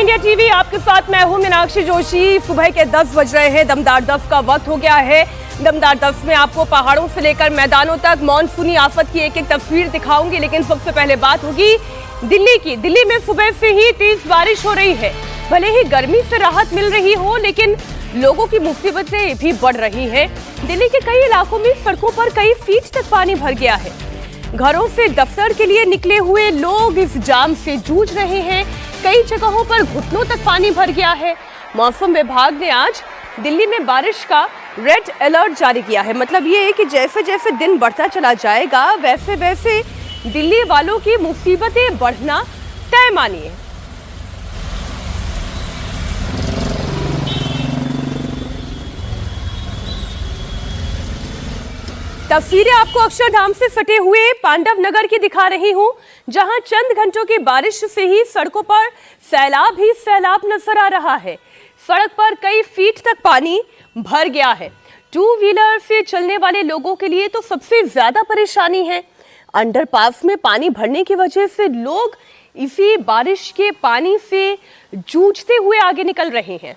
India TV, आपके साथ मैं हूं मीनाक्षी जोशी। सुबह के 10 बज रहे हैं। दमदार 10 का वक्त हो गया है। दमदार 10 में आपको पहाड़ों से लेकर मैदानों तक मानसूनी आफत की एक एक तस्वीर दिखाऊंगी। लेकिन सबसे पहले बात होगी दिल्ली की। दिल्ली में सुबह से ही तेज बारिश हो रही है। भले ही गर्मी से राहत मिल रही हो, लेकिन लोगों की मुसीबतें भी बढ़ रही है। दिल्ली के कई इलाकों में सड़कों पर कई फीट तक पानी भर गया है। घरों से दफ्तर के लिए निकले हुए लोग इस जाम से जूझ रहे हैं। कई जगहों पर घुटनों तक पानी भर गया है। मौसम विभाग ने आज दिल्ली में बारिश का रेड अलर्ट जारी किया है। मतलब ये है कि जैसे जैसे दिन बढ़ता चला जाएगा, वैसे वैसे दिल्ली वालों की मुसीबतें बढ़ना तय मानिए। तस्वीरें आपको अक्षरधाम से सटे हुए पांडव नगर की दिखा रही हूं, जहां चंद घंटों की बारिश से ही सड़कों पर सैलाब ही सैलाब नजर आ रहा है। सड़क पर कई फीट तक पानी भर गया है। टू व्हीलर से चलने वाले लोगों के लिए तो सबसे ज्यादा परेशानी है। अंडरपास में पानी भरने की वजह से लोग इसी बारिश के पानी से जूझते हुए आगे निकल रहे हैं।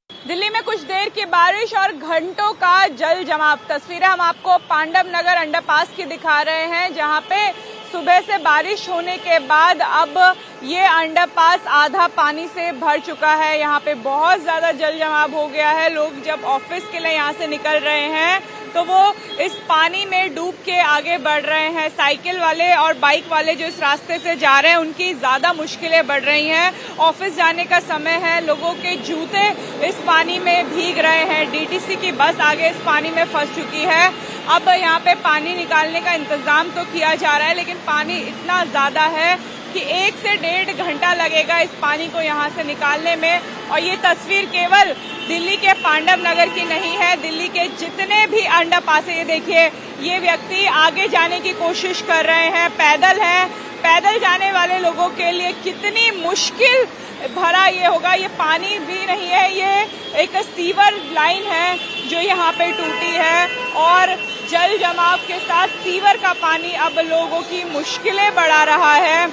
दिल्ली में कुछ देर की बारिश और घंटों का जल जमाव। तस्वीरें हम आपको पांडव नगर अंडरपास की दिखा रहे हैं, जहां पे सुबह से बारिश होने के बाद अब ये अंडरपास आधा पानी से भर चुका है। यहाँ पे बहुत ज्यादा जल जमाव हो गया है। लोग जब ऑफिस के लिए यहाँ से निकल रहे हैं तो वो इस पानी में डूब के आगे बढ़ रहे हैं। साइकिल वाले और बाइक वाले जो इस रास्ते से जा रहे हैं, उनकी ज्यादा मुश्किलें बढ़ रही हैं। ऑफिस जाने का समय है, लोगों के जूते इस पानी में भीग रहे हैं। डीटीसी की बस आगे इस पानी में फंस चुकी है। अब यहाँ पे पानी निकालने का इंतजाम तो किया जा रहा है, लेकिन पानी इतना ज्यादा है कि 1 से 1.5 घंटा लगेगा इस पानी को यहाँ से निकालने में। और ये तस्वीर केवल दिल्ली के पांडव नगर की नहीं है, दिल्ली के जितने भी अंडरपास है। ये देखिए, ये व्यक्ति आगे जाने की कोशिश कर रहे हैं, पैदल हैं। पैदल जाने वाले लोगों के लिए कितनी मुश्किल भरा ये होगा। ये पानी भी नहीं है, ये एक सीवर लाइन है जो यहाँ पे टूटी है, और जल जमाव के साथ सीवर का पानी अब लोगों की मुश्किलें बढ़ा रहा है।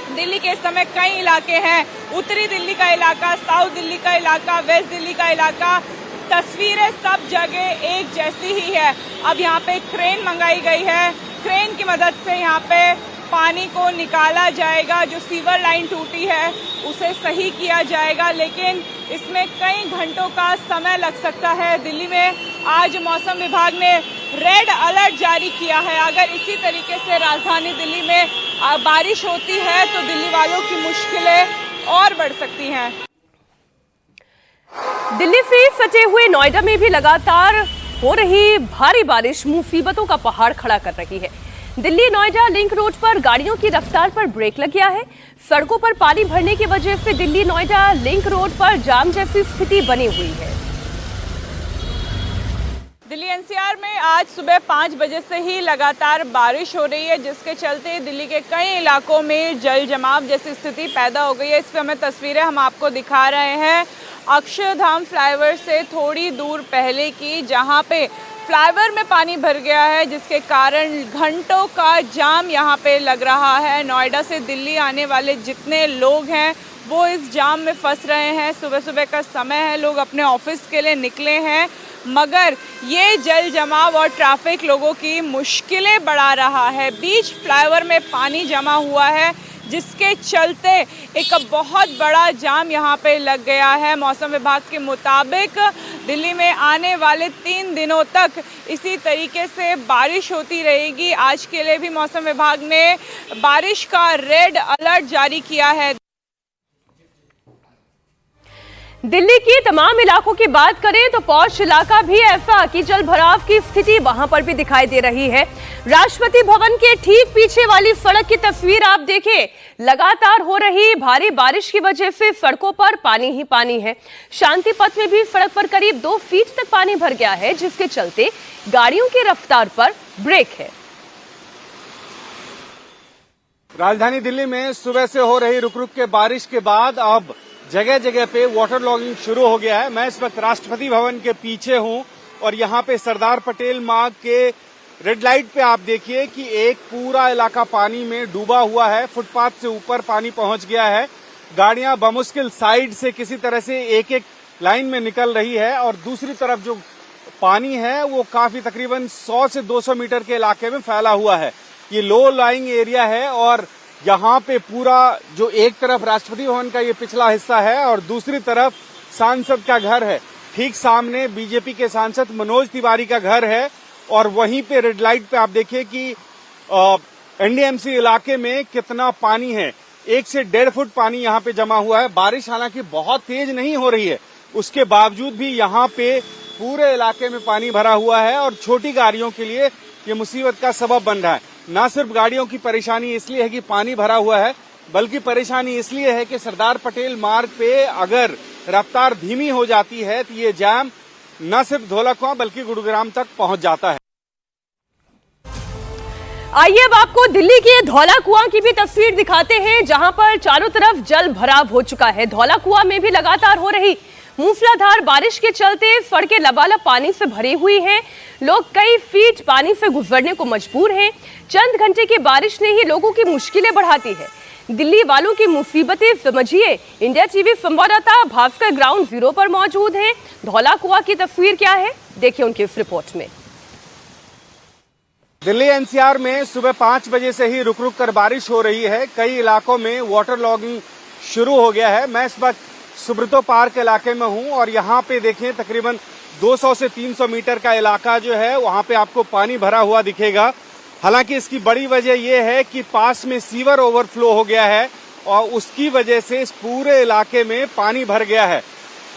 दिल्ली के समय कई इलाके हैं, उत्तरी दिल्ली का इलाका, साउथ दिल्ली का इलाका, वेस्ट दिल्ली का इलाका। तस्वीरें सब जगह एक जैसी ही है। अब यहाँ पे क्रेन मंगाई गई है। क्रेन की मदद से यहाँ पे पानी को निकाला जाएगा। जो सीवर लाइन टूटी है उसे सही किया जाएगा, लेकिन इसमें कई घंटों का समय लग सकता है। दिल्ली में आज मौसम विभाग ने रेड अलर्ट जारी किया है। अगर इसी तरीके से राजधानी दिल्ली में बारिश होती है तो दिल्ली वालों की मुश्किलें और बढ़ सकती हैं। दिल्ली से सटे हुए नोएडा में भी लगातार हो रही भारी बारिश मुसीबतों का पहाड़ खड़ा कर रही है। दिल्ली नोएडा लिंक रोड पर गाड़ियों की रफ्तार पर ब्रेक लग गया है। सड़कों पर पानी भरने की वजह से दिल्ली नोएडा लिंक रोड पर जाम जैसी स्थिति बनी हुई है। दिल्ली एनसीआर में आज सुबह 5 बजे से ही लगातार बारिश हो रही है, जिसके चलते दिल्ली के कई इलाकों में जल जमाव जैसी स्थिति पैदा हो गई है। इस समय तस्वीरें हम आपको दिखा रहे हैं अक्षरधाम फ्लाईओवर से थोड़ी दूर पहले की, जहां पे फ्लाईओवर में पानी भर गया है, जिसके कारण घंटों का जाम यहाँ पे लग रहा है। नोएडा से दिल्ली आने वाले जितने लोग हैं वो इस जाम में फंस रहे हैं। सुबह सुबह का समय है, लोग अपने ऑफिस के लिए निकले हैं, मगर ये जल जमाव और ट्रैफिक लोगों की मुश्किलें बढ़ा रहा है। बीच फ्लाईओवर में पानी जमा हुआ है, जिसके चलते एक बहुत बड़ा जाम यहाँ पे लग गया है। मौसम विभाग के मुताबिक दिल्ली में आने वाले 3 दिनों तक इसी तरीके से बारिश होती रहेगी। आज के लिए भी मौसम विभाग ने बारिश का रेड अलर्ट जारी किया है। दिल्ली की तमाम इलाकों की बात करें तो पौष इलाका भी ऐसा कि जल भराव की स्थिति वहां पर भी दिखाई दे रही है। राष्ट्रपति भवन के ठीक पीछे वाली सड़क की तस्वीर आप देखें। लगातार हो रही भारी बारिश की वजह से सड़कों पर पानी ही पानी है। शांति पथ में भी सड़क पर करीब 2 फीट तक पानी भर गया है, जिसके चलते गाड़ियों की रफ्तार पर ब्रेक है। राजधानी दिल्ली में सुबह से हो रही रुक रुक के बारिश के बाद अब जगह जगह पे वाटर लॉगिंग शुरू हो गया है। मैं इस वक्त राष्ट्रपति भवन के पीछे हूं और यहाँ पे सरदार पटेल मार्ग के रेड लाइट पे आप देखिए कि एक पूरा इलाका पानी में डूबा हुआ है, फुटपाथ से ऊपर पानी पहुंच गया है। गाड़ियां बमुश्किल साइड से किसी तरह से एक एक लाइन में निकल रही है और दूसरी तरफ जो पानी है वो काफी तकरीबन 100 से 200 मीटर के इलाके में फैला हुआ है। ये लो लाइंग एरिया है और यहाँ पे पूरा जो एक तरफ राष्ट्रपति भवन का ये पिछला हिस्सा है और दूसरी तरफ सांसद का घर है। ठीक सामने बीजेपी के सांसद मनोज तिवारी का घर है और वहीं पे रेड लाइट पे आप देखिए कि एनडीएमसी इलाके में कितना पानी है। 1 से 1.5 फुट पानी यहाँ पे जमा हुआ है। बारिश हालांकि बहुत तेज नहीं हो रही है, उसके बावजूद भी यहाँ पे पूरे इलाके में पानी भरा हुआ है और छोटी गाड़ियों के लिए ये मुसीबत का सबब बन रहा है। न सिर्फ गाड़ियों की परेशानी इसलिए है कि पानी भरा हुआ है, बल्कि परेशानी इसलिए है कि सरदार पटेल मार्ग पे अगर रफ्तार धीमी हो जाती है तो ये जाम न सिर्फ धौलाकुआं बल्कि गुरुग्राम तक पहुंच जाता है। आइए अब आपको दिल्ली के धौलाकुआं की भी तस्वीर दिखाते हैं, जहां पर चारों तरफ जल भराव हो चुका है। धौलाकुआं में भी लगातार हो रही मूसलाधार बारिश के चलते सड़कें लबालब पानी से भरी हुई हैं। लोग कई फीट पानी से गुजरने को मजबूर हैं। चंद घंटे की बारिश ने ही लोगों की मुश्किलें बढ़ाती है। दिल्ली वालों की मुसीबतें समझिए। इंडिया टीवी संवाददाता भास्कर ग्राउंड जीरो पर मौजूद हैं। धौलाकुआं की तस्वीर क्या है, देखिए उनकी इस रिपोर्ट में। दिल्ली एनसीआर में सुबह 5 बजे से ही रुक रुक कर बारिश हो रही है। कई इलाकों में वाटर लॉगिंग शुरू हो गया है। मैं इस वक्त सुब्रतो पार्क इलाके में हूं और यहाँ पे देखें तकरीबन 200 से 300 मीटर का इलाका जो है वहाँ पे आपको पानी भरा हुआ दिखेगा। हालांकि इसकी बड़ी वजह यह है कि पास में सीवर ओवरफ्लो हो गया है और उसकी वजह से इस पूरे इलाके में पानी भर गया है।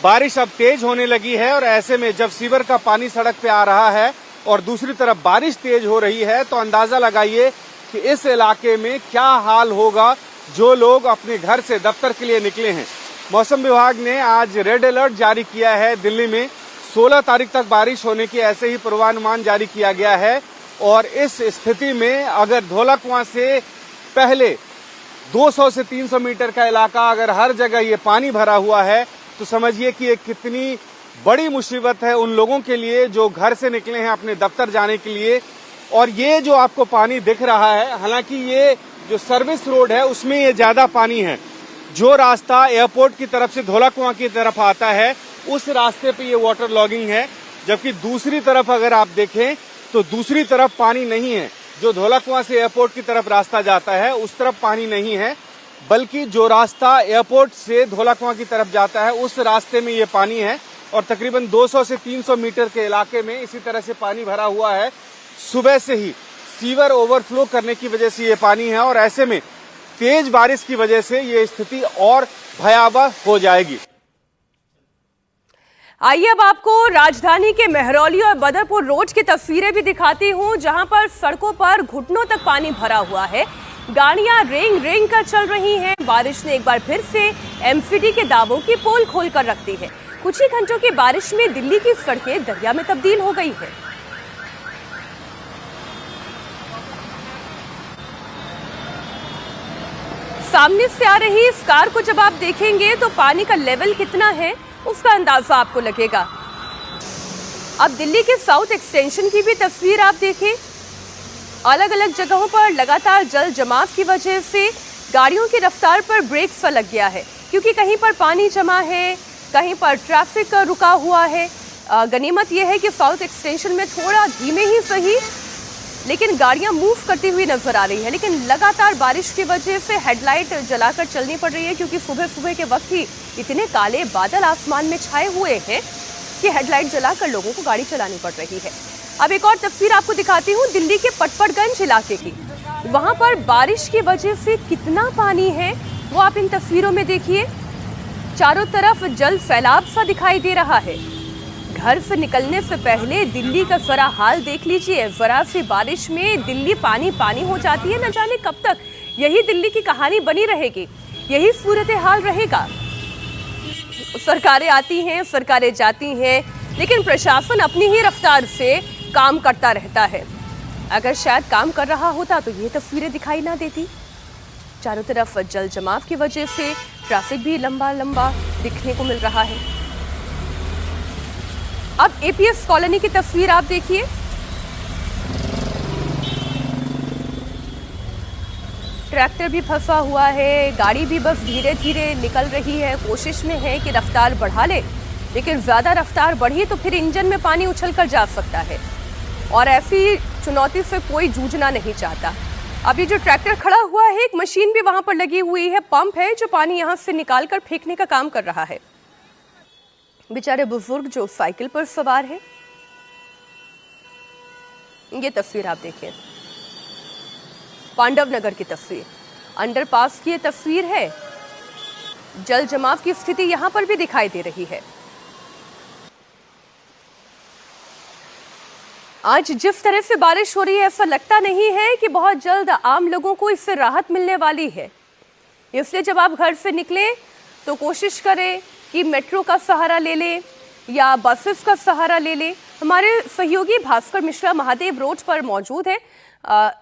बारिश अब तेज होने लगी है और ऐसे में जब सीवर का पानी सड़क पे आ रहा है और दूसरी तरफ बारिश तेज हो रही है तो अंदाजा लगाइए कि इस इलाके में क्या हाल होगा जो लोग अपने घर से दफ्तर के लिए निकले हैं। मौसम विभाग ने आज रेड अलर्ट जारी किया है। दिल्ली में 16 तारीख तक बारिश होने की ऐसे ही पूर्वानुमान जारी किया गया है और इस स्थिति में अगर धौलाकुआं से पहले 200 से 300 मीटर का इलाका अगर हर जगह ये पानी भरा हुआ है तो समझिए कि ये कितनी बड़ी मुसीबत है उन लोगों के लिए जो घर से निकले हैं अपने दफ्तर जाने के लिए। और ये जो आपको पानी दिख रहा है, हालांकि ये जो सर्विस रोड है उसमें ये ज्यादा पानी है। जो रास्ता एयरपोर्ट की तरफ से धौलाकुआं की तरफ आता है उस रास्ते पे ये वाटर लॉगिंग है, जबकि दूसरी तरफ अगर आप देखें तो दूसरी तरफ पानी नहीं है। जो धौलाकुआं से एयरपोर्ट की तरफ रास्ता जाता है उस तरफ पानी नहीं है, बल्कि जो रास्ता एयरपोर्ट से धौलाकुआं की तरफ जाता है उस रास्ते में ये पानी है और तकरीबन 200 से 300 मीटर के इलाके में इसी तरह से पानी भरा हुआ है। सुबह से ही सीवर ओवरफ्लो करने की वजह से ये पानी है और ऐसे में तेज बारिश की वजह से ये स्थिति और भयावह हो जाएगी। आइए अब आपको राजधानी के मेहरौली और बदरपुर रोड की तस्वीरें भी दिखाती हूं, जहां पर सड़कों पर घुटनों तक पानी भरा हुआ है। गाड़ियां रेंग रेंग कर चल रही हैं। बारिश ने एक बार फिर से एमसीडी के दावों की पोल खोल कर रख दी है। कुछ ही घंटों की बारिश में दिल्ली की सड़कें दरिया में तब्दील हो गई है। सामने से आ रही इस कार को जब आप देखेंगे तो पानी का लेवल कितना है उसका अंदाजा आपको लगेगा। अब दिल्ली के साउथ एक्सटेंशन की भी तस्वीर आप देखें। अलग अलग जगहों पर लगातार जल जमाव की वजह से गाड़ियों की रफ्तार पर ब्रेक सा लग गया है, क्योंकि कहीं पर पानी जमा है, कहीं पर ट्रैफिक रुका हुआ है। गनीमत यह है कि साउथ एक्सटेंशन में थोड़ा धीमे ही सही लेकिन गाड़ियां मूव करती हुई नजर आ रही है। लेकिन लगातार बारिश की वजह से हेडलाइट जलाकर चलनी पड़ रही है, क्योंकि सुबह सुबह के वक्त ही इतने काले बादल आसमान में छाए हुए हैं कि हेडलाइट जलाकर लोगों को गाड़ी चलानी पड़ रही है। अब एक और तस्वीर आपको दिखाती हूँ दिल्ली के पटपड़गंज इलाके की। वहां पर बारिश की वजह से कितना पानी है वो आप इन तस्वीरों में देखिए। चारों तरफ जल सैलाब सा दिखाई दे रहा है। घर से निकलने से पहले दिल्ली का जरा हाल देख लीजिए। जरा सी बारिश में दिल्ली पानी पानी हो जाती है। न जाने कब तक यही दिल्ली की कहानी बनी रहेगी, यही सूरत हाल रहेगा। सरकारें आती हैं, सरकारें जाती हैं, लेकिन प्रशासन अपनी ही रफ्तार से काम करता रहता है। अगर शायद काम कर रहा होता तो ये तस्वीरें दिखाई ना देती। चारों तरफ जल जमाव की वजह से ट्रैफिक भी लंबा लंबा दिखने को मिल रहा है। अब एपीएस कॉलोनी की तस्वीर आप देखिए। ट्रैक्टर भी फंसा हुआ है, गाड़ी भी बस धीरे धीरे निकल रही है, कोशिश में है कि रफ्तार बढ़ा ले, लेकिन ज़्यादा रफ्तार बढ़ी तो फिर इंजन में पानी उछल कर जा सकता है और ऐसी चुनौती से कोई जूझना नहीं चाहता। अभी जो ट्रैक्टर खड़ा हुआ है, एक मशीन भी वहां पर लगी हुई है, पंप है जो पानी यहां से निकाल कर फेंकने का काम कर रहा है। बेचारे बुजुर्ग जो साइकिल पर सवार है, ये तस्वीर आप देखिए, पांडव नगर की तस्वीर, अंडरपास की ये तस्वीर है। जल जमाव की स्थिति यहां पर भी दिखाई दे रही है। आज जिस तरह से बारिश हो रही है, ऐसा लगता नहीं है कि बहुत जल्द आम लोगों को इससे राहत मिलने वाली है। इसलिए जब आप घर से निकले तो कोशिश करें कि मेट्रो का सहारा ले लें या बसेस का सहारा ले लें। हमारे सहयोगी भास्कर मिश्रा महादेव रोड पर मौजूद है।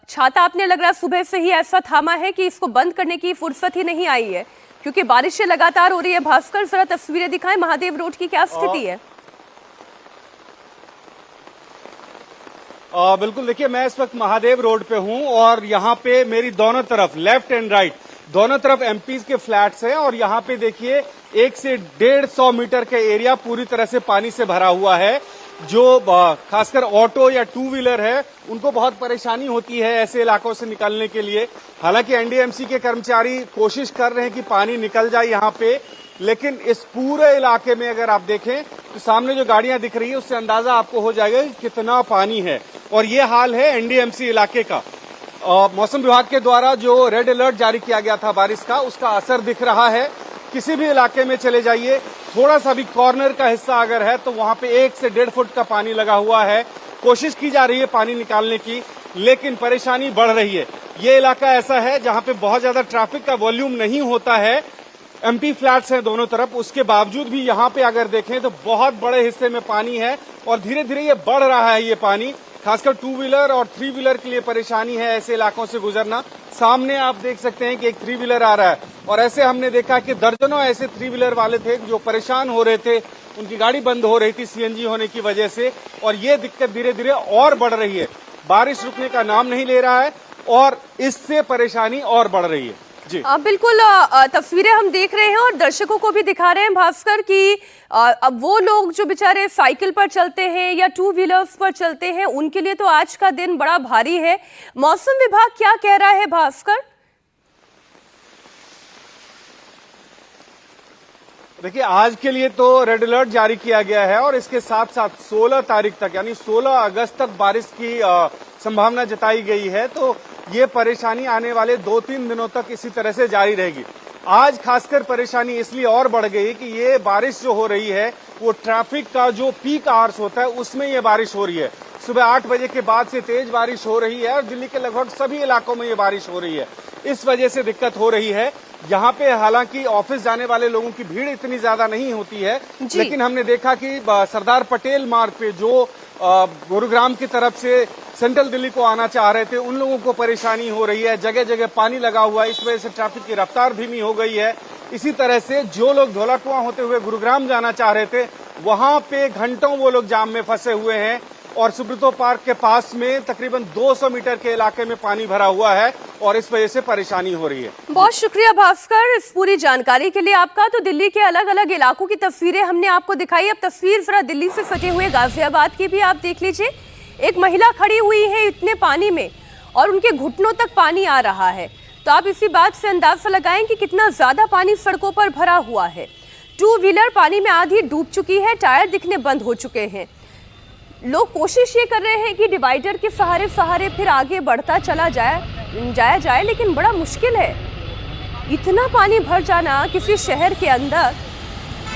छाता आपने लग रहा सुबह से ही ऐसा थामा है कि इसको बंद करने की फुर्सत ही नहीं आई है, क्योंकि बारिशें लगातार हो रही है। भास्कर, जरा तस्वीरें दिखाएं, महादेव रोड की क्या स्थिति है? बिल्कुल, देखिए मैं इस वक्त महादेव रोड पे हूं और यहाँ पे मेरी दोनों तरफ, लेफ्ट एंड राइट, दोनों तरफ एमपीज के फ्लैट्स हैं और यहाँ पे देखिए 1 से 150 मीटर का एरिया पूरी तरह से पानी से भरा हुआ है। जो खासकर ऑटो या टू व्हीलर है उनको बहुत परेशानी होती है ऐसे इलाकों से निकलने के लिए। हालांकि एनडीएमसी के कर्मचारी कोशिश कर रहे हैं कि पानी निकल जाए यहाँ पे, लेकिन इस पूरे इलाके में अगर आप देखें तो सामने जो गाड़ियां दिख रही है उससे अंदाजा आपको हो जाएगा कि कितना पानी है। और ये हाल है एनडीएमसी इलाके का। मौसम विभाग के द्वारा जो रेड अलर्ट जारी किया गया था बारिश का, उसका असर दिख रहा है। किसी भी इलाके में चले जाइए, थोड़ा सा भी कॉर्नर का हिस्सा अगर है तो वहां पे 1 से 1.5 फुट का पानी लगा हुआ है। कोशिश की जा रही है पानी निकालने की, लेकिन परेशानी बढ़ रही है। ये इलाका ऐसा है जहां पे बहुत ज्यादा ट्रैफिक का वॉल्यूम नहीं होता है। एमपी फ्लैट्स हैं दोनों तरफ, उसके बावजूद भी यहाँ पे अगर देखें तो बहुत बड़े हिस्से में पानी है और धीरे धीरे ये बढ़ रहा है। ये पानी खासकर टू व्हीलर और थ्री व्हीलर के लिए परेशानी है ऐसे इलाकों से गुजरना। सामने आप देख सकते हैं कि एक थ्री व्हीलर आ रहा है और ऐसे हमने देखा कि दर्जनों ऐसे थ्री व्हीलर वाले थे जो परेशान हो रहे थे, उनकी गाड़ी बंद हो रही थी सीएनजी होने की वजह से, और ये दिक्कत धीरे धीरे और बढ़ रही है। बारिश रुकने का नाम नहीं ले रहा है और इससे परेशानी और बढ़ रही है। जी बिल्कुल, तस्वीरें हम देख रहे हैं और दर्शकों को भी दिखा रहे हैं भास्कर कि अब वो लोग जो बेचारे साइकिल पर चलते हैं या टू व्हीलर्स पर चलते हैं, उनके लिए तो आज का दिन बड़ा भारी है। मौसम विभाग क्या कह रहा है भास्कर? देखिए, आज के लिए तो रेड अलर्ट जारी किया गया है और इसके साथ साथ 16 तारीख तक यानी 16 अगस्त तक बारिश की संभावना जताई गई है। तो ये परेशानी आने वाले 2-3 दिनों तक इसी तरह से जारी रहेगी। आज खासकर परेशानी इसलिए और बढ़ गई कि ये बारिश जो हो रही है वो ट्रैफिक का जो पीक आवर्स होता है उसमें ये बारिश हो रही है। सुबह 8 बजे के बाद से तेज बारिश हो रही है और दिल्ली के लगभग सभी इलाकों में ये बारिश हो रही है। इस वजह से दिक्कत हो रही है। यहाँ पे हालांकि ऑफिस जाने वाले लोगों की भीड़ इतनी ज्यादा नहीं होती है, लेकिन हमने देखा कि सरदार पटेल मार्ग पे जो गुरुग्राम की तरफ से सेंट्रल दिल्ली को आना चाह रहे थे, उन लोगों को परेशानी हो रही है। जगह जगह पानी लगा हुआ है, इस वजह से ट्रैफिक की रफ्तार धीमी हो गई है। इसी तरह से जो लोग धौलाकुआं होते हुए गुरुग्राम जाना चाह रहे थे, वहां पे घंटों वो लोग जाम में फंसे हुए हैं और सुब्रतो पार्क के पास में तकरीबन 200 मीटर के इलाके में पानी भरा हुआ है और इस वजह से परेशानी हो रही है। बहुत शुक्रिया भास्कर इस पूरी जानकारी के लिए आपका। तो दिल्ली के अलग अलग इलाकों की तस्वीरें हमने आपको दिखाई। अब तस्वीर जरा दिल्ली से सटे हुए गाजियाबाद की भी आप देख लीजिए। एक महिला खड़ी हुई है इतने पानी में और उनके घुटनों तक पानी आ रहा है। तो आप इसी बात से अंदाजा लगाएं कि कितना ज्यादा पानी सड़कों पर भरा हुआ है। टू व्हीलर पानी में आधी डूब चुकी है, टायर दिखने बंद हो चुके हैं। लोग कोशिश ये कर रहे हैं कि डिवाइडर के सहारे सहारे फिर आगे बढ़ता चला जाया जाए, लेकिन बड़ा मुश्किल है। इतना पानी भर जाना किसी शहर के अंदर,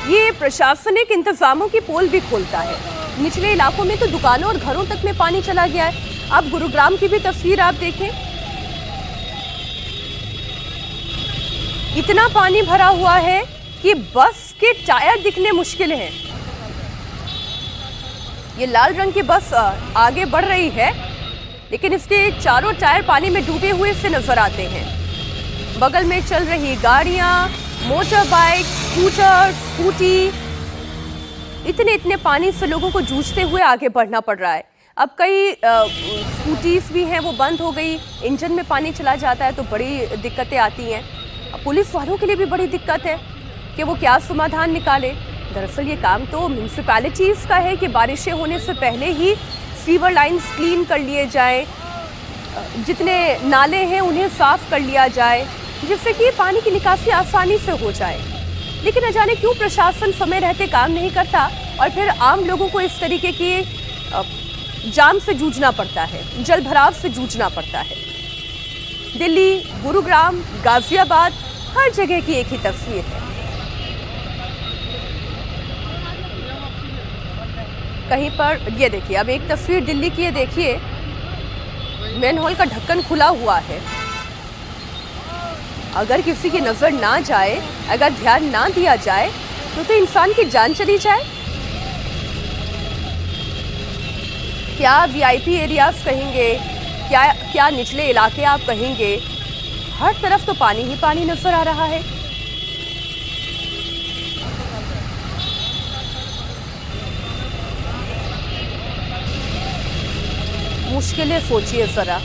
ये प्रशासनिक इंतजामों की पोल भी खोलता है। निचले इलाकों में तो दुकानों और घरों तक में पानी चला गया है। अब गुरुग्राम की भी तस्वीर आप देखें, इतना पानी भरा हुआ है कि बस के टायर दिखने मुश्किल हैं। ये लाल रंग की बस आगे बढ़ रही है, लेकिन इसके चारों टायर पानी में डूबे हुए से नजर आते हैं। बगल में चल रही गाड़ियां, मोटर बाइक, स्कूटर, स्कूटी, इतने पानी से लोगों को जूझते हुए आगे बढ़ना पड़ रहा है। अब कई स्कूटीज भी हैं वो बंद हो गई, इंजन में पानी चला जाता है तो बड़ी दिक्कतें आती हैं। पुलिस वालों के लिए भी बड़ी दिक्कत है कि वो क्या समाधान निकाले। दरअसल ये काम तो म्यूनसिपैलिटीज़ का है कि बारिशें होने से पहले ही सीवर लाइंस क्लीन कर लिए जाएं, जितने नाले हैं उन्हें साफ कर लिया जाए, जिससे कि पानी की निकासी आसानी से हो जाए। लेकिन न जाने क्यों प्रशासन समय रहते काम नहीं करता और फिर आम लोगों को इस तरीके की जाम से जूझना पड़ता है, जल भराव से जूझना पड़ता है। दिल्ली, गुरुग्राम, गाजियाबाद, हर जगह की एक ही तस्वीर है। कहीं पर ये देखिए, अब एक तस्वीर दिल्ली की है, देखिए मैनहोल का ढक्कन खुला हुआ है। अगर किसी की नजर ना जाए, अगर ध्यान ना दिया जाए तो इंसान की जान चली जाए। क्या वीआईपी एरियाज कहेंगे, क्या निचले इलाके आप कहेंगे, हर तरफ तो पानी ही पानी नजर आ रहा है। मुश्किलें सोचिए जरा।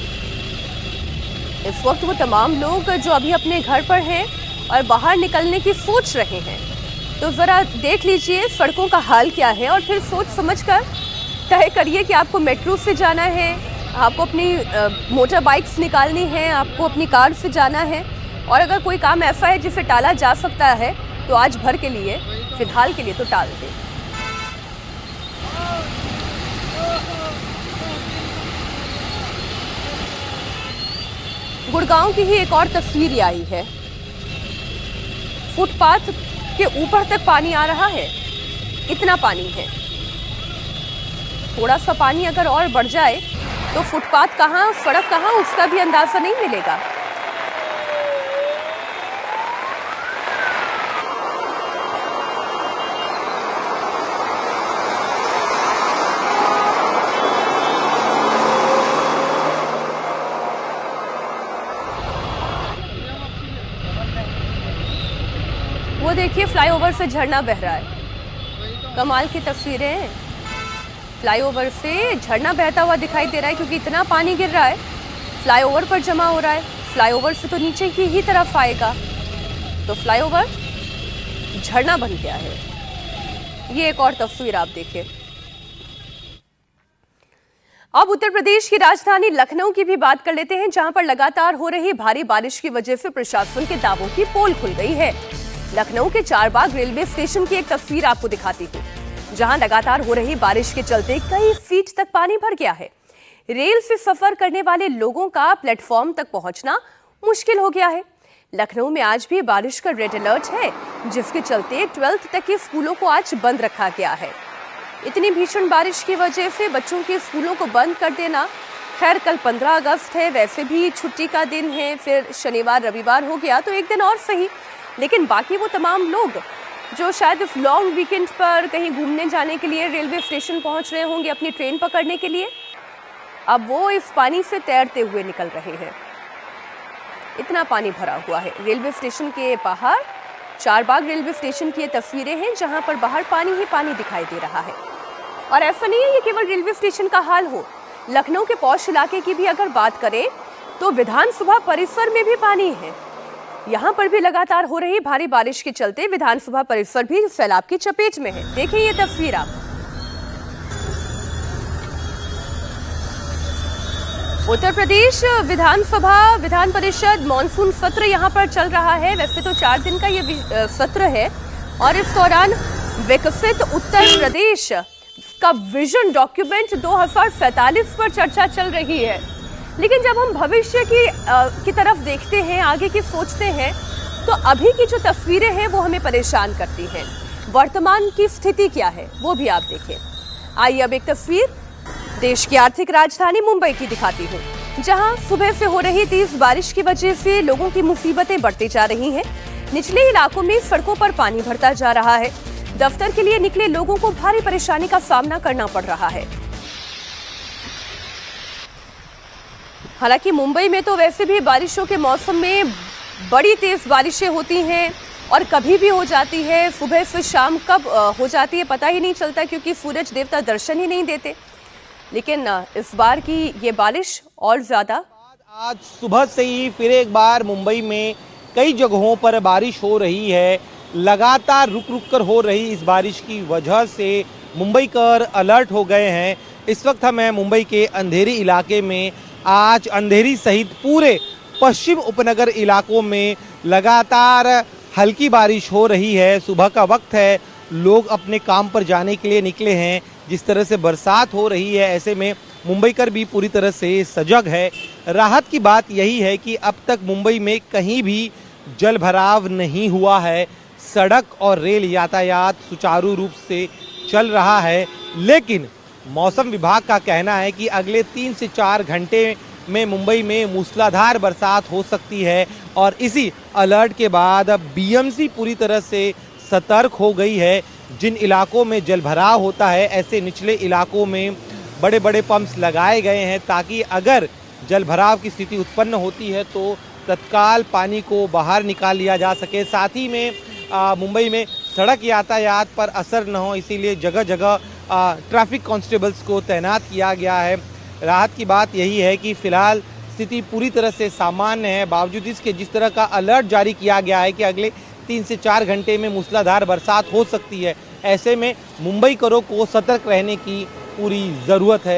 इस वक्त वो तमाम लोग जो अभी अपने घर पर हैं और बाहर निकलने की सोच रहे हैं, तो जरा देख लीजिए सड़कों का हाल क्या है और फिर सोच समझकर तय करिए कि आपको मेट्रो से जाना है, आपको अपनी मोटर बाइक्स निकालनी है, आपको अपनी कार से जाना है। और अगर कोई काम ऐसा है जिसे टाला जा सकता है तो आज भर के लिए, फिलहाल के लिए तो टाल दें। गुड़गांव की ही एक और तस्वीर आई है। फुटपाथ के ऊपर तक पानी आ रहा है, इतना पानी है। थोड़ा सा पानी अगर और बढ़ जाए तो फुटपाथ कहाँ, सड़क कहाँ, उसका भी अंदाजा नहीं मिलेगा। वो देखिए फ्लाईओवर से झरना बह रहा है। कमाल की तस्वीरें हैं। फ्लाईओवर से झरना बहता हुआ दिखाई दे रहा है क्योंकि इतना पानी गिर रहा है, फ्लाईओवर पर जमा हो रहा है। फ्लाईओवर से तो नीचे की ही तरफ आएगा, तो फ्लाईओवर झरना बन गया है। ये एक और तस्वीर आप देखिए। अब उत्तर प्रदेश की राजधानी लखनऊ की भी बात कर लेते हैं, जहां पर लगातार हो रही भारी बारिश की वजह से प्रशासन के दावों की पोल खुल गई है। लखनऊ के चारबाग रेलवे स्टेशन की एक तस्वीर आपको दिखाती हूँ, जहां लगातार हो रही बारिश के चलते कई फीट तक पानी भर गया है। रेल से सफर करने वाले लोगों का प्लेटफॉर्म तक पहुंचना मुश्किल हो गया है। लखनऊ में आज भी बारिश का रेड अलर्ट है, जिसके चलते 12th तक के स्कूलों को आज बंद रखा गया है। इतनी भीषण बारिश की वजह से बच्चों के स्कूलों को बंद कर देना, खैर कल 15 अगस्त है, वैसे भी छुट्टी का दिन है, फिर शनिवार रविवार हो गया तो एक दिन और सही, लेकिन बाकी वो तमाम लोग जो शायद इस लॉन्ग वीकेंड पर कहीं घूमने जाने के लिए रेलवे स्टेशन पहुंच रहे होंगे अपनी ट्रेन पकड़ने के लिए, अब वो इस पानी से तैरते हुए निकल रहे हैं। इतना पानी भरा हुआ है। रेलवे स्टेशन के बाहर चारबाग रेलवे स्टेशन की ये तस्वीरें हैं, जहां पर बाहर पानी ही पानी दिखाई दे रहा है। और ऐसा नहीं है ये केवल रेलवे स्टेशन का हाल हो, लखनऊ के पौष इलाके की भी अगर बात करें तो विधानसभा परिसर में भी पानी है। यहाँ पर भी लगातार हो रही भारी बारिश के चलते विधानसभा परिसर भी सैलाब की चपेट में है। देखिए ये तस्वीर आप। उत्तर प्रदेश विधान परिषद मॉनसून सत्र यहाँ पर चल रहा है। वैसे तो 4 दिन का ये सत्र है और इस दौरान विकसित उत्तर प्रदेश का विजन डॉक्यूमेंट 2047 पर चर्चा चल रही है। लेकिन जब हम भविष्य की तरफ देखते हैं, आगे की सोचते हैं, तो अभी की जो तस्वीरें हैं वो हमें परेशान करती हैं। वर्तमान की स्थिति क्या है वो भी आप देखें। आइए अब एक तस्वीर देश की आर्थिक राजधानी मुंबई की दिखाती हूँ, जहां सुबह से हो रही तेज बारिश की वजह से लोगों की मुसीबतें बढ़ती जा रही हैं। निचले इलाकों में सड़कों पर पानी भरता जा रहा है। दफ्तर के लिए निकले लोगों को भारी परेशानी का सामना करना पड़ रहा है। हालांकि मुंबई में तो वैसे भी बारिशों के मौसम में बड़ी तेज बारिशें होती हैं और कभी भी हो जाती है। सुबह से शाम कब हो जाती है पता ही नहीं चलता, क्योंकि सूरज देवता दर्शन ही नहीं देते। लेकिन इस बार की ये बारिश और ज़्यादा। आज सुबह से ही फिर एक बार मुंबई में कई जगहों पर बारिश हो रही है। लगातार रुक रुक कर हो रही इस बारिश की वजह से मुंबई कर अलर्ट हो गए हैं। इस वक्त हम हैं मुंबई के अंधेरी इलाके में। आज अंधेरी सहित पूरे पश्चिम उपनगर इलाकों में लगातार हल्की बारिश हो रही है। सुबह का वक्त है, लोग अपने काम पर जाने के लिए निकले हैं। जिस तरह से बरसात हो रही है, ऐसे में मुंबईकर भी पूरी तरह से सजग है। राहत की बात यही है कि अब तक मुंबई में कहीं भी जल भराव नहीं हुआ है। सड़क और रेल यातायात सुचारू रूप से चल रहा है। लेकिन मौसम विभाग का कहना है कि अगले 3 से 4 घंटे में मुंबई में मूसलाधार बरसात हो सकती है। और इसी अलर्ट के बाद अब बीएमसी पूरी तरह से सतर्क हो गई है। जिन इलाकों में जलभराव होता है, ऐसे निचले इलाकों में बड़े बड़े पंप्स लगाए गए हैं ताकि अगर जलभराव की स्थिति उत्पन्न होती है तो तत्काल पानी को बाहर निकाल लिया जा सके। साथ ही में मुंबई में सड़क यातायात पर असर न हो, इसीलिए जगह जगह ट्रैफिक कांस्टेबल्स को तैनात किया गया है। राहत की बात यही है कि फिलहाल स्थिति पूरी तरह से सामान्य है। बावजूद इसके जिस तरह का अलर्ट जारी किया गया है कि अगले 3 से 4 घंटे में मूसलाधार बरसात हो सकती है, ऐसे में मुंबईकरों को सतर्क रहने की पूरी ज़रूरत है।